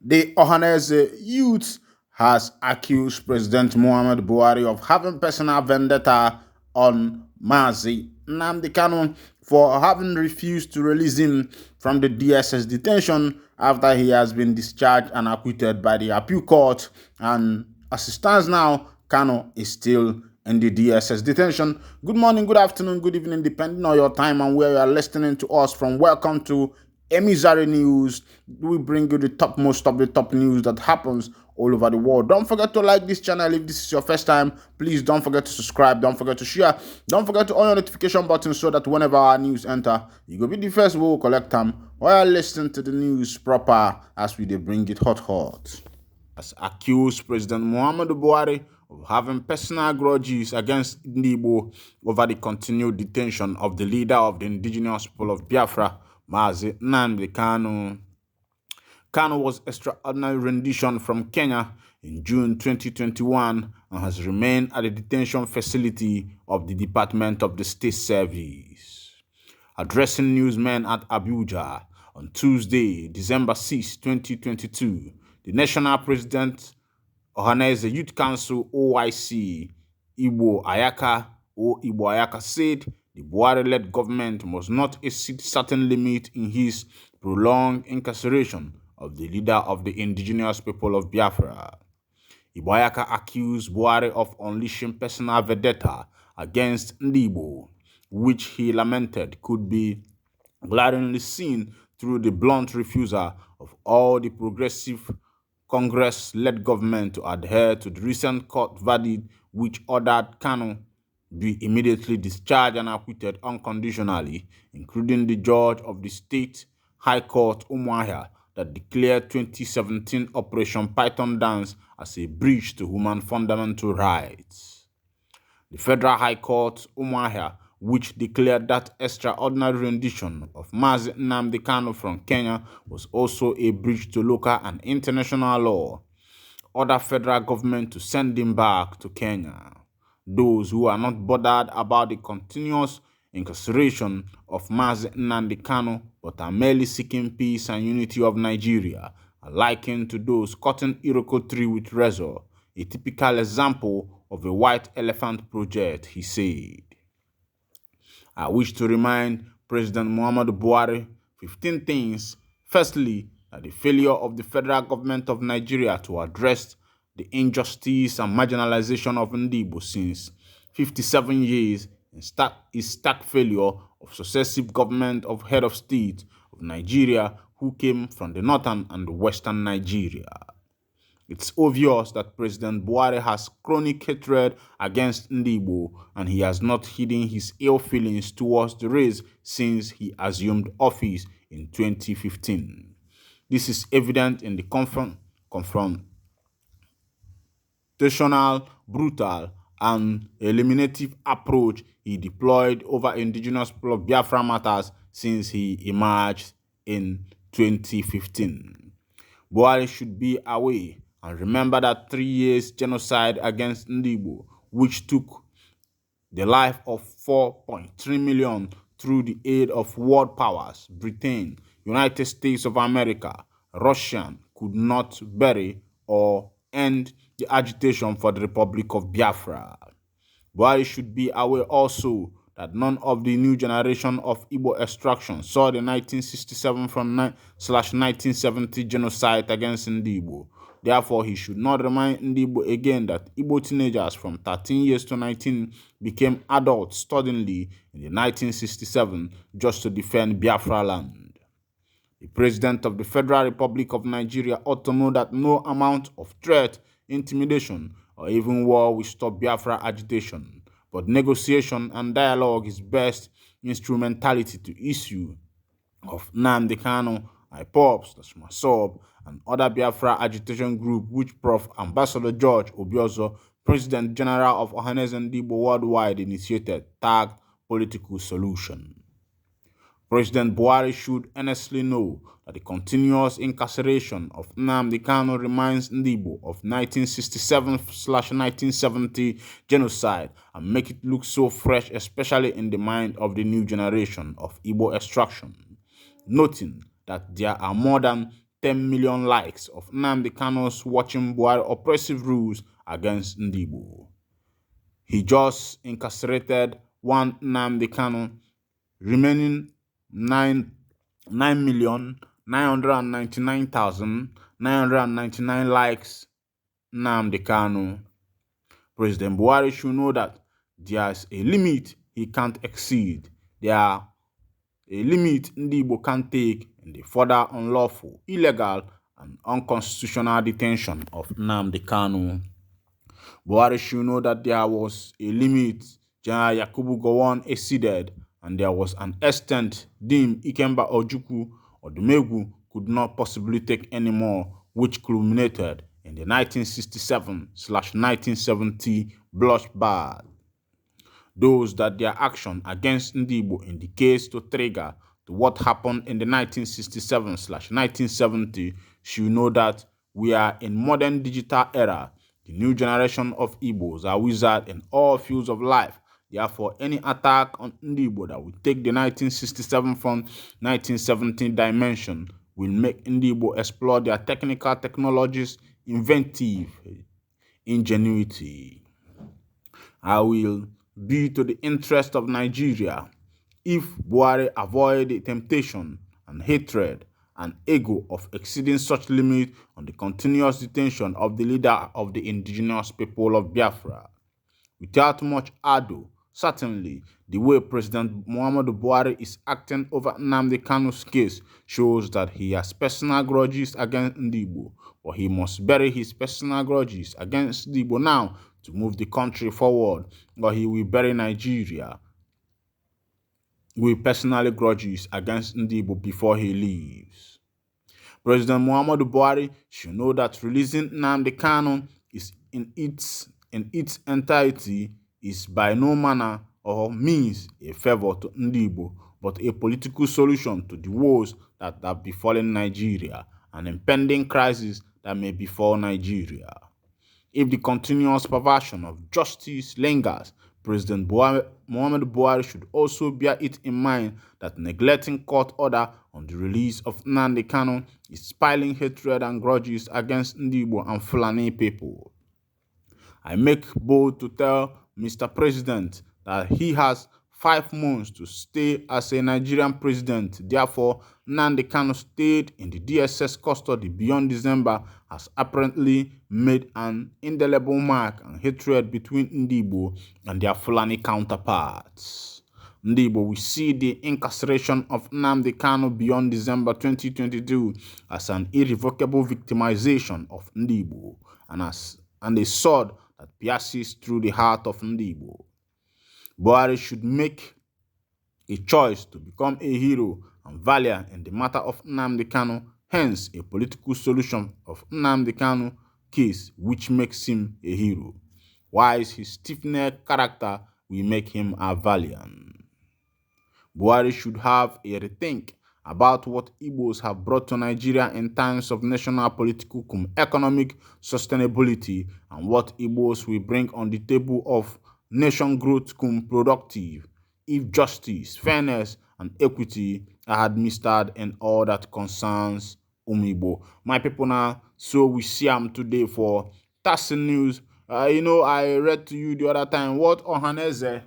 The Ohaneze youth has accused President Muhammad Buhari of having personal vendetta on Nnamdi Kanu for having refused to release him from the DSS detention after he has been discharged and acquitted by the appeal court. And as it stands now, Kanu is still in the DSS detention. Good morning, good afternoon, good evening, depending on your time and where you are listening to us from. Welcome to Emizari News. We bring you the topmost of the top news that happens all over the world. Don't forget to like this channel if this is your first time. Please don't forget to subscribe. Don't forget to share. Don't forget to on your notification button so that whenever our news enter, you go be the first we will collect them while listening to the news proper as we they bring it hot. Has accused President Muhammadu Buhari of having personal grudges against Igbo over the continued detention of the leader of the indigenous people of Biafra, Nnamdi Kanu. Kanu was extraordinary rendition from Kenya in June 2021 and has remained at the detention facility of the Department of the State Service. Addressing newsmen at Abuja on Tuesday, December 6, 2022, the National President Ohaneze Youth Council OIC Igbo Ayaka said the Buhari-led government must not exceed certain limit in his prolonged incarceration of the leader of the indigenous people of Biafra. Igbo Ayaka accused Buhari of unleashing personal vendetta against Igbo, which he lamented could be glaringly seen through the blunt refusal of all the progressive Congress-led government to adhere to the recent court verdict which ordered Kanu be immediately discharged and acquitted unconditionally, including the judge of the State High Court Umuahia that declared 2017 Operation Python Dance as a breach to human fundamental rights. The Federal High Court Umuahia, which declared that extraordinary rendition of Nnamdi Kanu from Kenya was also a breach to local and international law, ordered federal government to send him back to Kenya. Those who are not bothered about the continuous incarceration of Nnamdi Kanu but are merely seeking peace and unity of Nigeria are likened to those cutting Iroko tree with razor, a typical example of a white elephant project, he said. I wish to remind President Muhammadu Buhari 15 things. Firstly, that the failure of the federal government of Nigeria to address the injustice and marginalization of Igbo since 57 years is stark failure of successive government of head of state of Nigeria who came from the northern and the western Nigeria. It's obvious that President Buhari has chronic hatred against Igbo and he has not hidden his ill feelings towards the race since he assumed office in 2015. This is evident in the confrontational, brutal, and eliminative approach he deployed over indigenous people of Biafra matters since he emerged in 2015. Buhari should be aware and remember that 3 years genocide against Igbo, which took the life of 4.3 million through the aid of world powers, Britain, United States of America, Russia, could not bury or end the agitation for the Republic of Biafra. Buhari should be aware also that none of the new generation of Igbo extraction saw the 1967-1970 genocide against Igbo. Therefore, he should not remind Igbo again that Igbo teenagers from 13 years to 19 became adults stubbornly in the 1967 just to defend Biafra land. The President of the Federal Republic of Nigeria ought to know that no amount of threat, intimidation, or even war will stop Biafra agitation, but negotiation and dialogue is best instrumentality to issue of Nnamdi Kanu, IPOBs, that's my sub, and other Biafra agitation group which Prof. Ambassador George Obiozo, President General of Ohaneze and Igbo Worldwide, initiated, tagged political solution. President Buhari should honestly know that the continuous incarceration of Nnamdi Kanu reminds Igbo of 1967-1970 genocide and make it look so fresh, especially in the mind of the new generation of Igbo extraction. Noting that there are more than 10 million likes of Nnamdi Kanu's watching Buhari oppressive rules against Igbo. He just incarcerated one Nnamdi Kanu, remaining 9,999,999 likes Nnamdi Kanu. President Buhari should know that there's a limit he can't exceed. There are a limit Igbo can't take in the further unlawful, illegal, and unconstitutional detention of Nnamdi Kanu. Buhari should know that there was a limit General Yakubu Gowon exceeded, and there was an extent Dim Ikemba Ojukwu or Dumegu could not possibly take anymore, which culminated in the 1967-1970 bloodbath. Those that their action against Igbo indicates to trigger to what happened in the 1967-1970 should know that we are in modern digital era. The new generation of Igbos are wizards in all fields of life. Therefore, any attack on Igbo that will take the 1967 from 1970 dimension will make Igbo explore their technical technologies, inventive ingenuity. I will be to the interest of Nigeria if Buhari avoid the temptation and hatred and ego of exceeding such limit on the continuous detention of the leader of the indigenous people of Biafra. Without much ado, certainly, the way President Muhammadu Buhari is acting over Nnamdi Kanu's case shows that he has personal grudges against Igbo, but he must bury his personal grudges against Igbo now to move the country forward, or he will bury Nigeria with personal grudges against Igbo before he leaves. President Muhammadu Buhari should know that releasing Nnamdi Kanu is in its entirety is by no manner or means a favor to Igbo, but a political solution to the woes that have befallen Nigeria, an impending crisis that may befall Nigeria. If the continuous perversion of justice lingers, President Muhammadu Buhari should also bear it in mind that neglecting court order on the release of Nnamdi Kanu is piling hatred and grudges against Igbo and Fulani people. I make bold to tell Mr. President that he has 5 months to stay as a Nigerian president. Therefore, Nnamdi Kanu stayed in the DSS custody beyond December has apparently made an indelible mark and hatred between Igbo and their Fulani counterparts. Igbo will see the incarceration of Nnamdi Kanu beyond December 2022 as an irrevocable victimization of Igbo and a sword that pierces through the heart of Igbo. Buhari should make a choice to become a hero and valiant in the matter of Nnamdi Kanu, hence a political solution of Nnamdi Kanu case which makes him a hero, while his stiff-necked character will make him a valiant. Buhari should have a rethink about what Igbos have brought to Nigeria in terms of national political economic sustainability and what Igbos will bring on the table of nation growth productive if justice, fairness, and equity are administered in all that concerns Igbo. My people now, so we see them today for Tassin News. I read to you the other time what Ohaneze,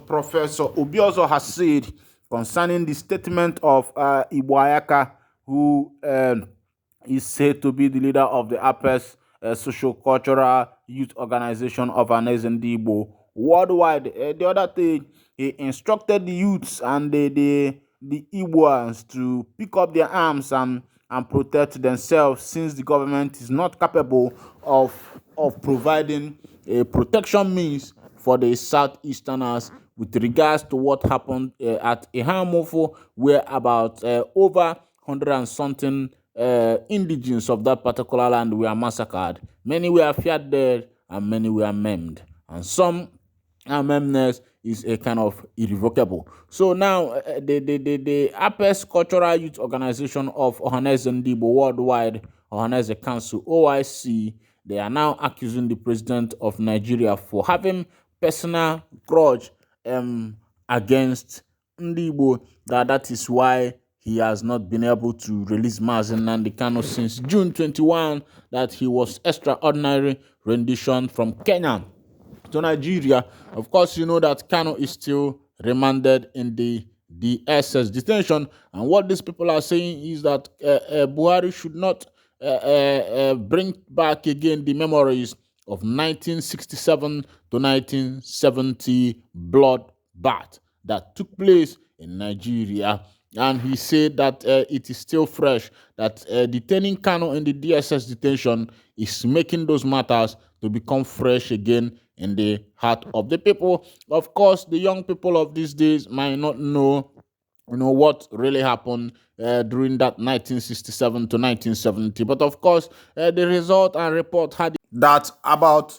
Professor Obiozo has said concerning the statement of Igbo Ayaka, who is said to be the leader of the APES socio-cultural youth organization of Ohaneze Igbo worldwide. The other thing, he instructed the youths and the Igboans to pick up their arms and protect themselves, since the government is not capable of providing a protection means for the Southeasterners with regards to what happened at Ehamofo, where about over 100 and something indigenes of that particular land were massacred. Many were feared dead and many were maimed. And some maimed is a kind of irrevocable. So now the APES Cultural Youth Organization of Ohaneze Igbo Worldwide, Ohaneze Council, OIC, they are now accusing the president of Nigeria for having personal grudge against Igbo. That is why he has not been able to release Nnamdi Kanu since June 21, that he was extraordinary rendition from Kenya to Nigeria. Of course, you know that Kanu is still remanded in the DSS detention, and what these people are saying is that Buhari should not bring back again the memories of 1967 to 1970 bloodbath that took place in Nigeria. And he said that it is still fresh, that detaining Kanu in the DSS detention is making those matters to become fresh again in the heart of the people. Of course, the young people of these days might not know what really happened during that 1967 to 1970. But of course, the result and report had that about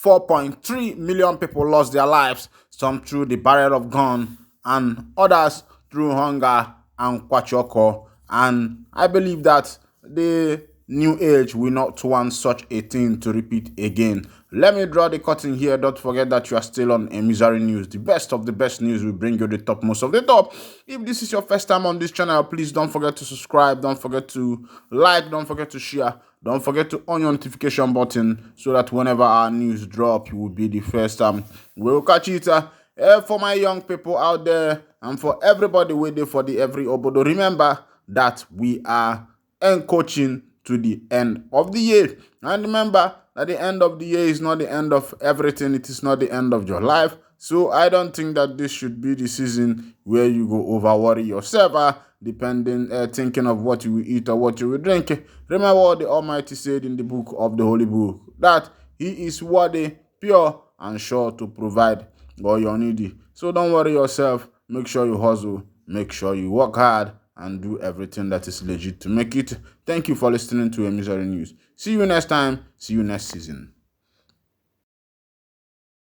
4.3 million people lost their lives, some through the barrel of gun and others through hunger and kwachoko. And I believe that the new age will not want such a thing to repeat again. Let me draw the curtain here. Don't forget that you are still on a Misery News. The best of the best news will bring you the topmost of the top. If this is your first time on this channel, please don't forget to subscribe. Don't forget to like. Don't forget to share. Don't forget to on your notification button so that whenever our news drop, you will be the first time. We'll catch it. For my young people out there and for everybody waiting for the every obodo, remember that we are coaching to the end of the year. And remember that the end of the year is not the end of everything. It is not the end of your life. So I don't think that this should be the season where you go over worry yourself, thinking of what you will eat or what you will drink. Remember what the Almighty said in the book of the Holy Book, that He is worthy, pure, and sure to provide all your needy. So don't worry yourself. Make sure you hustle. Make sure you work hard and do everything that is legit to make it. Thank you for listening to A Misery News. See you next time. See you next season.